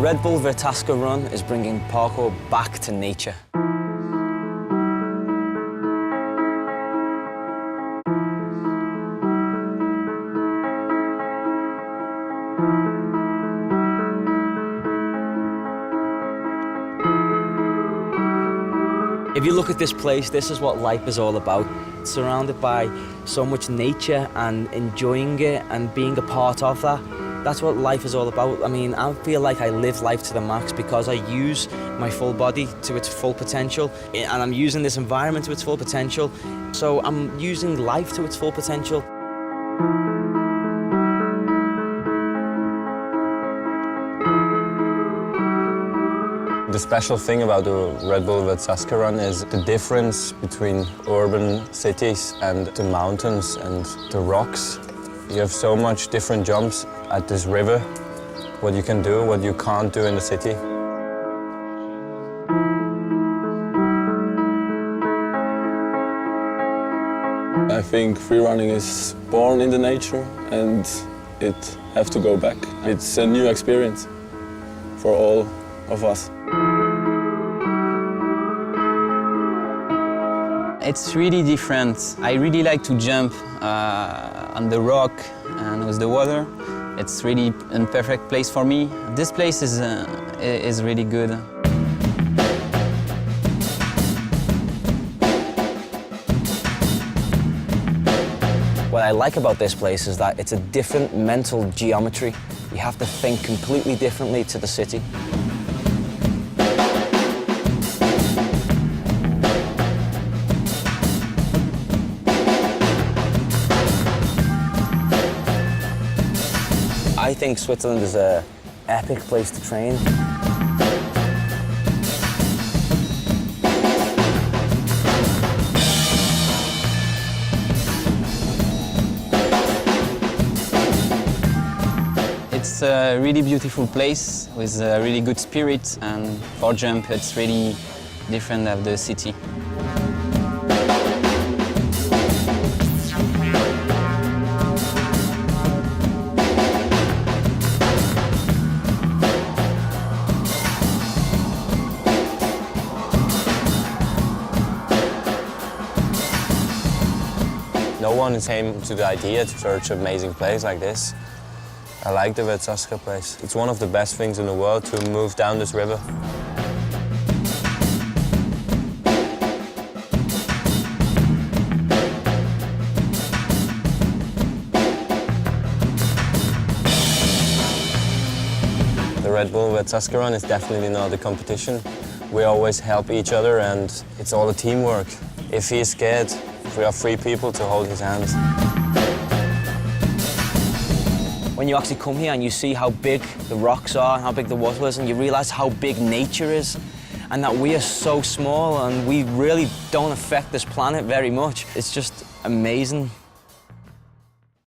Red Bull Verzasca Run is bringing parkour back to nature. If you look at this place, this is what life is all about. It's surrounded by so much nature and enjoying it and being a part of that. That's what life is all about. I mean, I feel like I live life to the max because I use my full body to its full potential, and I'm using this environment to its full potential. So I'm using life to its full potential. The special thing about the Red Bull Verzasca Run is the difference between urban cities and the mountains and the rocks. You have so much different jumps at this river, what you can do, what you can't do in the city. I think free running is born in the nature and it has to go back. It's a new experience for all of us. It's really different. I really like to jump on the rock and with the water. It's really a perfect place for me. This place is really good. What I like about this place is that it's a different mental geometry. You have to think completely differently to the city. I think Switzerland is an epic place to train. It's a really beautiful place with a really good spirit, and for jump it's really different of the city. No one came to the idea to search an amazing place like this. I like the Verzasca place. It's one of the best things in the world to move down this river. The Red Bull Verzasca Run is definitely not a competition. We always help each other and it's all a teamwork. If he is scared, we are 3 people to hold his hands. When you actually come here and you see how big the rocks are and how big the water is, and you realize how big nature is and that we are so small and we really don't affect this planet very much, it's just amazing.